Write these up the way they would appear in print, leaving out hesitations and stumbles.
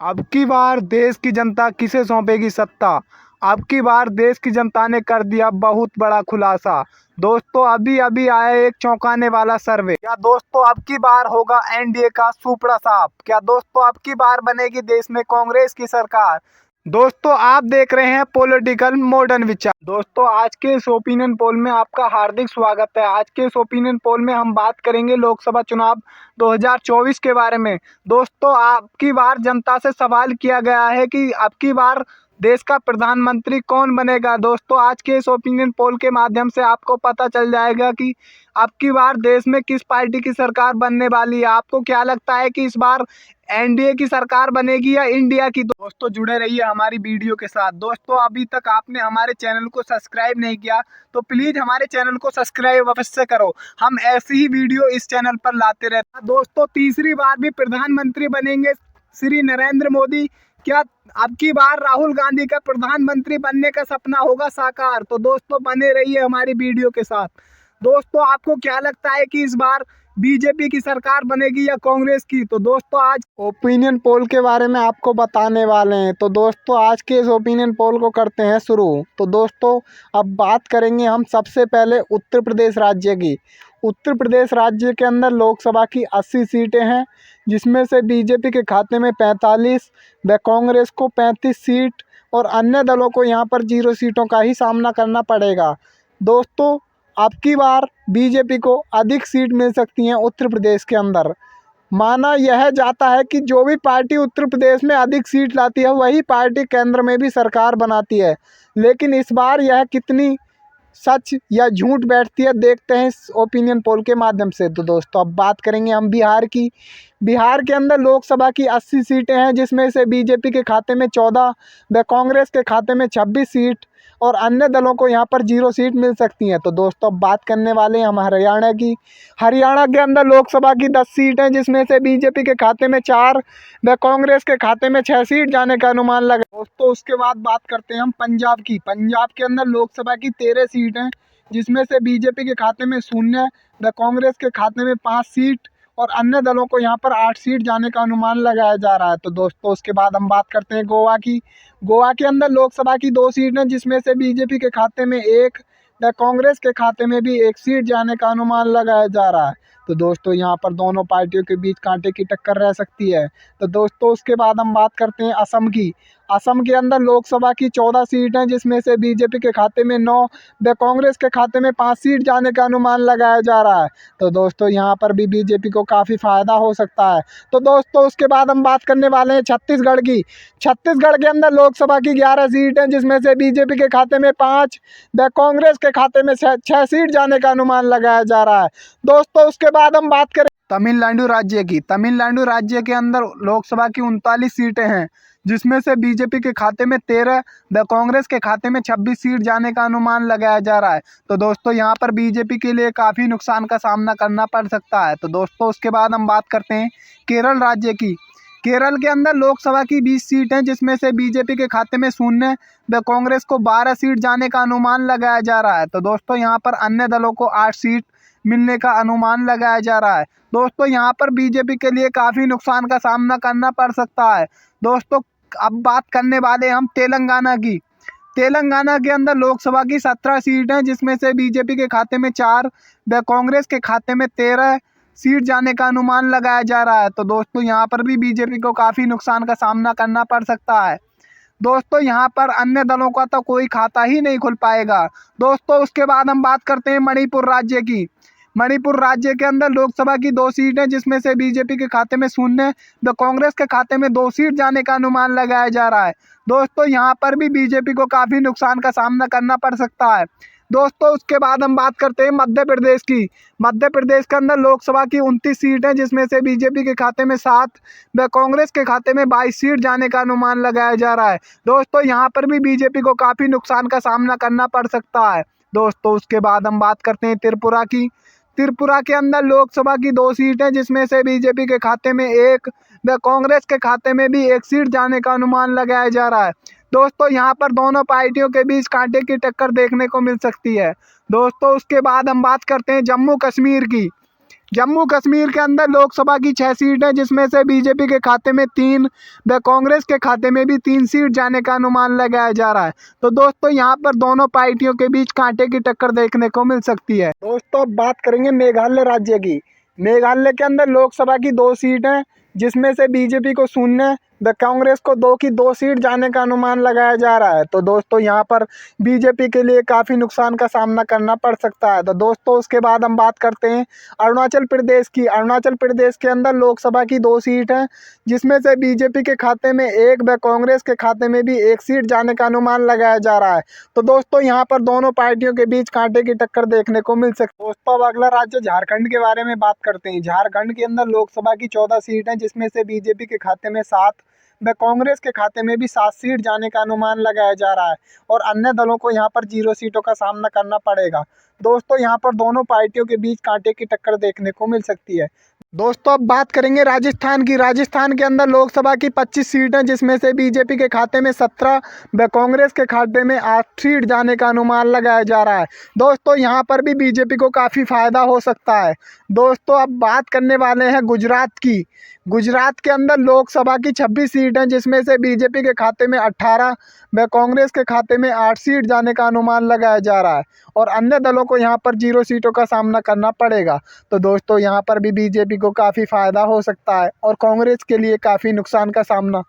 अब की बार देश की जनता किसे सौंपेगी सत्ता। अब की बार देश की जनता ने कर दिया बहुत बड़ा खुलासा। दोस्तों अभी अभी आया एक चौंकाने वाला सर्वे। क्या दोस्तों अब की बार होगा एनडीए का सुपड़ा साफ? क्या दोस्तों अब की बार बनेगी देश में कांग्रेस की सरकार? दोस्तों आप देख रहे हैं पॉलिटिकल मॉडर्न विचार। दोस्तों आज के इस ओपिनियन पोल में आपका हार्दिक स्वागत है। आज के इस ओपिनियन पोल में हम बात करेंगे लोकसभा चुनाव 2024 के बारे में। दोस्तों आपकी बार जनता से सवाल किया गया है कि अब की बार देश का प्रधानमंत्री कौन बनेगा। दोस्तों आज के इस ओपिनियन पोल के माध्यम से आपको पता चल जाएगा कि अब की बार देश में किस पार्टी की सरकार बनने वाली है। आपको क्या लगता है कि इस बार एनडीए की सरकार बनेगी या इंडिया की? दोस्तों जुड़े रहिए हमारी वीडियो के साथ। दोस्तों अभी तक आपने हमारे चैनल को सब्सक्राइब नहीं किया तो प्लीज हमारे चैनल को सब्सक्राइब अवश्य करो। हम ऐसी ही वीडियो इस चैनल पर लाते रहते हैं। दोस्तों तीसरी बार भी प्रधानमंत्री बनेंगे श्री नरेंद्र मोदी। क्या अब की बार राहुल गांधी का प्रधानमंत्री बनने का सपना होगा साकार? तो दोस्तों बने रहिए हमारी वीडियो के साथ। दोस्तों आपको क्या लगता है कि इस बार बीजेपी की सरकार बनेगी या कांग्रेस की? तो दोस्तों आज ओपिनियन पोल के बारे में आपको बताने वाले हैं। तो दोस्तों आज के इस ओपिनियन पोल को करते हैं शुरू। तो दोस्तों अब बात करेंगे हम सबसे पहले उत्तर प्रदेश राज्य की। उत्तर प्रदेश राज्य के अंदर लोकसभा की 80 सीटें हैं, जिसमें से बीजेपी के खाते में 45 व कांग्रेस को 35 सीट और अन्य दलों को यहाँ पर 0 सीटों का ही सामना करना पड़ेगा। दोस्तों अब की बार बीजेपी को अधिक सीट मिल सकती हैं उत्तर प्रदेश के अंदर। माना यह जाता है कि जो भी पार्टी उत्तर प्रदेश में अधिक सीट लाती है वही पार्टी केंद्र में भी सरकार बनाती है। लेकिन इस बार यह कितनी सच या झूठ बैठती है देखते हैं इस ओपिनियन पोल के माध्यम से। तो दोस्तों अब बात करेंगे हम बिहार की। बिहार के अंदर लोकसभा की 80 सीटें हैं, जिसमें से बीजेपी के खाते में 14 व कांग्रेस के खाते में 26 सीट और अन्य दलों को यहाँ पर 0 सीट मिल सकती हैं। तो दोस्तों अब बात करने वाले हैं हम हरियाणा की। हरियाणा के अंदर लोकसभा की 10 सीट हैं, जिसमें से बीजेपी के खाते में 4 व कांग्रेस के खाते में 6 सीट जाने का अनुमान लगा। दोस्तों उसके बाद बात करते हैं हम पंजाब की। पंजाब के अंदर लोकसभा की 13 सीट हैं, जिसमें से बीजेपी के खाते में 0 व कांग्रेस के खाते में 5 सीट और अन्य दलों को यहाँ पर 8 सीट जाने का अनुमान लगाया जा रहा है। तो दोस्तों उसके बाद हम बात करते हैं गोवा की। गोवा के अंदर लोकसभा की 2 सीट हैं, जिसमें से बीजेपी के खाते में 1 व कांग्रेस के खाते में भी 1 सीट जाने का अनुमान लगाया जा रहा है। तो दोस्तों यहाँ पर दोनों पार्टियों के बीच कांटे की टक्कर रह सकती है। तो दोस्तों उसके बाद हम बात करते हैं असम की। असम के अंदर लोकसभा की 14 सीट हैं, जिसमें से बीजेपी के खाते में 9 व कांग्रेस के खाते में 5 सीट जाने का अनुमान लगाया जा रहा है। तो दोस्तों यहाँ पर भी बीजेपी को काफ़ी फायदा हो सकता है। तो दोस्तों उसके बाद हम बात करने वाले हैं छत्तीसगढ़ की। छत्तीसगढ़ के अंदर लोकसभा की 11 सीट हैं, जिसमें से बीजेपी के खाते में 5 व कांग्रेस के खाते में 6 सीट जाने का अनुमान लगाया जा रहा है। दोस्तों उसके बाद हम बात करें तमिलनाडु राज्य की। तमिलनाडु राज्य के अंदर लोकसभा की 39 सीटें हैं, जिसमें से बीजेपी के खाते में 13 व कांग्रेस के खाते में 26 सीट जाने का अनुमान लगाया जा रहा है। तो दोस्तों यहाँ पर बीजेपी के लिए काफ़ी नुकसान का सामना करना पड़ सकता है। तो दोस्तों उसके बाद हम बात करते हैं केरल राज्य की। केरल के अंदर लोकसभा की 20 सीट हैं, जिसमें से बीजेपी के खाते में 0 व कांग्रेस को 12 सीट जाने का अनुमान लगाया जा रहा है। तो दोस्तों यहाँ पर अन्य दलों को 8 सीट मिलने का अनुमान लगाया जा रहा है। दोस्तों यहाँ पर बीजेपी के लिए काफ़ी नुकसान का सामना करना पड़ सकता है। दोस्तों अब बात करने वाले हम तेलंगाना की। तेलंगाना के अंदर लोकसभा की 17 सीट हैं, जिसमें से बीजेपी के खाते में 4 व कांग्रेस के खाते में 13 सीट जाने का अनुमान लगाया जा रहा है। तो दोस्तों यहाँ पर भी बीजेपी को काफ़ी नुकसान का सामना करना पड़ सकता है। दोस्तों यहाँ पर अन्य दलों का तो कोई खाता ही नहीं खुल पाएगा। दोस्तों उसके बाद हम बात करते हैं मणिपुर राज्य की। मणिपुर राज्य के अंदर लोकसभा की 2 सीट हैं, जिसमें से बीजेपी के खाते में 0 व कांग्रेस के खाते में 2 सीट जाने का अनुमान लगाया जा रहा है। दोस्तों यहाँ पर भी बीजेपी को काफ़ी नुकसान का सामना करना पड़ सकता है। दोस्तों उसके बाद हम बात करते हैं मध्य प्रदेश की। मध्य प्रदेश के अंदर लोकसभा की 29 सीट हैं, जिसमें से बीजेपी के खाते में 7 व कांग्रेस के खाते में 22 सीट जाने का अनुमान लगाया जा रहा है। दोस्तों यहाँ पर भी बीजेपी को काफ़ी नुकसान का सामना करना पड़ सकता है। दोस्तों उसके बाद हम बात करते हैं त्रिपुरा की। त्रिपुरा के अंदर लोकसभा की 2 सीट हैं, जिसमें से बीजेपी के खाते में 1 व कांग्रेस के खाते में भी 1 सीट जाने का अनुमान लगाया जा रहा है। दोस्तों यहाँ पर दोनों पार्टियों के बीच कांटे की टक्कर देखने को मिल सकती है। दोस्तों उसके बाद हम बात करते हैं जम्मू कश्मीर की। जम्मू कश्मीर के अंदर लोकसभा की 6 सीट है, जिसमें से बीजेपी के खाते में 3 व कांग्रेस के खाते में भी 3 सीट जाने का अनुमान लगाया जा रहा है। तो दोस्तों यहाँ पर दोनों पार्टियों के बीच कांटे की टक्कर देखने को मिल सकती है। दोस्तों अब बात करेंगे मेघालय राज्य की। मेघालय के अंदर लोकसभा की 2 सीट हैं, जिसमें से बीजेपी को 0 व कांग्रेस को 2 की 2 सीट जाने का अनुमान लगाया जा रहा है। तो दोस्तों यहाँ पर बीजेपी के लिए काफ़ी नुकसान का सामना करना पड़ सकता है। तो दोस्तों उसके बाद हम बात करते हैं अरुणाचल प्रदेश की। अरुणाचल प्रदेश के अंदर लोकसभा की 2 सीट हैं, जिसमें से बीजेपी के खाते में 1 व कांग्रेस के खाते में भी 1 सीट जाने का अनुमान लगाया जा रहा है। तो दोस्तों यहाँ पर दोनों पार्टियों के बीच कांटे की टक्कर देखने को मिल सकती है। दोस्तों अब अगला राज्य झारखंड के बारे में बात करते हैं। झारखंड के अंदर लोकसभा की 14 सीट हैं, जिसमें से बीजेपी के खाते में 7 व कांग्रेस के खाते में भी 7 सीट जाने का अनुमान लगाया जा रहा है और अन्य दलों को यहाँ पर 0 सीटों का सामना करना पड़ेगा। दोस्तों यहाँ पर दोनों पार्टियों के बीच कांटे की टक्कर देखने को मिल सकती है। दोस्तों अब बात करेंगे राजस्थान की। राजस्थान के अंदर लोकसभा की 25 सीट हैं, जिसमें से बीजेपी के खाते में 17 व कांग्रेस के खाते में 8 सीट जाने का अनुमान लगाया जा रहा है। दोस्तों यहाँ पर भी बीजेपी को काफ़ी फायदा हो सकता है। दोस्तों अब बात करने वाले हैं गुजरात की। गुजरात के अंदर लोकसभा की 26 सीट हैं, जिसमें से बीजेपी के खाते में 18 व कांग्रेस के खाते में 8 सीट जाने का अनुमान लगाया जा रहा है और अन्य दलों को यहाँ पर 0 सीटों का सामना करना पड़ेगा। तो दोस्तों यहाँ पर भी बीजेपी को काफ़ी फायदा हो सकता है और कांग्रेस के लिए काफ़ी नुकसान का सामना।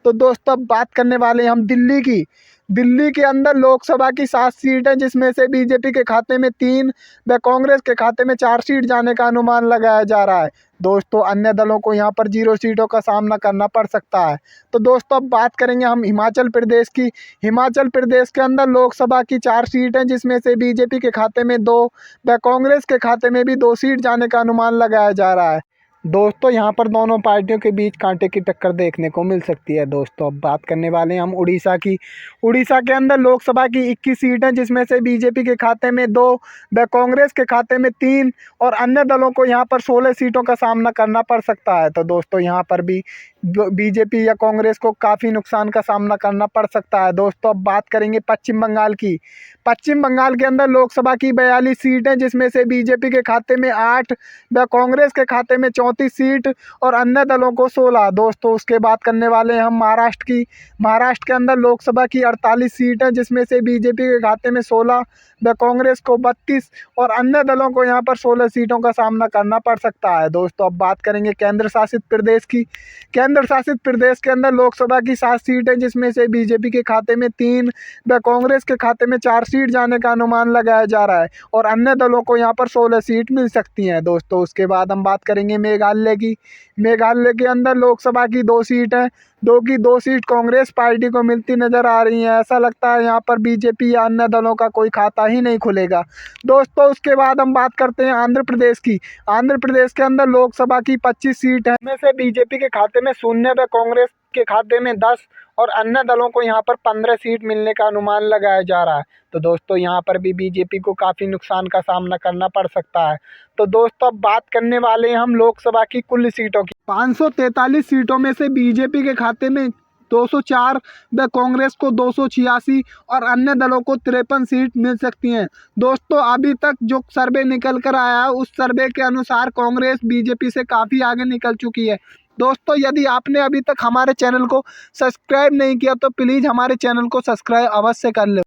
तो दोस्तों अब बात करने वाले हम दिल्ली की। दिल्ली के अंदर लोकसभा की 7 सीट हैं, जिसमें से बीजेपी के खाते में 3 व कांग्रेस के खाते में 4 सीट जाने का अनुमान लगाया जा रहा है। दोस्तों अन्य दलों को यहाँ पर 0 सीटों का सामना करना पड़ सकता है। तो दोस्तों अब बात करेंगे हम हिमाचल प्रदेश की। हिमाचल प्रदेश के अंदर लोकसभा की 4 सीट हैं, जिसमें से बीजेपी के खाते में 2 व कांग्रेस के खाते में भी 2 सीट जाने का अनुमान लगाया जा रहा है। दोस्तों यहाँ पर दोनों पार्टियों के बीच कांटे की टक्कर देखने को मिल सकती है। दोस्तों अब बात करने वाले हैं हम उड़ीसा की। उड़ीसा के अंदर लोकसभा की 21 सीट हैं, जिसमें से बीजेपी के खाते में 2 व कांग्रेस के खाते में 3 और अन्य दलों को यहाँ पर 16 सीटों का सामना करना पड़ सकता है। तो दोस्तों यहाँ पर भी बीजेपी या कांग्रेस को काफ़ी नुकसान का सामना करना पड़ सकता है। दोस्तों अब बात करेंगे पश्चिम बंगाल की। पश्चिम बंगाल के अंदर लोकसभा की 42 सीट हैं, जिसमें से बीजेपी के खाते में 8 व कांग्रेस के खाते में 34 सीट और अन्य दलों को 16। दोस्तों उसके बात करने वाले हैं हम महाराष्ट्र की। महाराष्ट्र के अंदर लोकसभा की 48 सीट हैं, जिसमें से बीजेपी के खाते में 16 व कांग्रेस को 32 और अन्य दलों को यहाँ पर 16 सीटों का सामना करना पड़ सकता है। दोस्तों अब बात करेंगे केंद्र शासित प्रदेश की। केंद्र शासित प्रदेश के अंदर लोकसभा की 7 सीट हैं, जिसमें से बीजेपी के खाते में 3 व कांग्रेस के खाते में 4 सीट जाने का अनुमान लगाया जा रहा है और अन्य दलों को यहाँ पर 16 सीट मिल सकती हैं। दोस्तों उसके बाद हम बात करेंगे मेघालय की। मेघालय के अंदर लोकसभा की 2 सीट हैं, 2 की 2 सीट कांग्रेस पार्टी को मिलती नजर आ रही है। ऐसा लगता है यहाँ पर बीजेपी या अन्य दलों का कोई खाता ही नहीं खुलेगा। दोस्तों उसके बाद हम बात करते हैं आंध्र प्रदेश की। आंध्र प्रदेश के अंदर लोकसभा की 25 सीट है, इसमें से बीजेपी के खाते में 0 व कांग्रेस के खाते में 10 और अन्य दलों को यहाँ पर 15 सीट मिलने का अनुमान लगाया जा रहा है। तो दोस्तों यहाँ पर भी बीजेपी को काफ़ी नुकसान का सामना करना पड़ सकता है। तो दोस्तों अब बात करने वाले हैं हम लोकसभा की कुल सीटों की। 543 सीटों में से बीजेपी के खाते में 204 व कांग्रेस को 286 और अन्य दलों को 53 सीट मिल सकती हैं। दोस्तों अभी तक जो सर्वे निकल कर आया है, उस सर्वे के अनुसार कांग्रेस बीजेपी से काफ़ी आगे निकल चुकी है। दोस्तों यदि आपने अभी तक हमारे चैनल को सब्सक्राइब नहीं किया तो प्लीज़ हमारे चैनल को सब्सक्राइब अवश्य कर लें।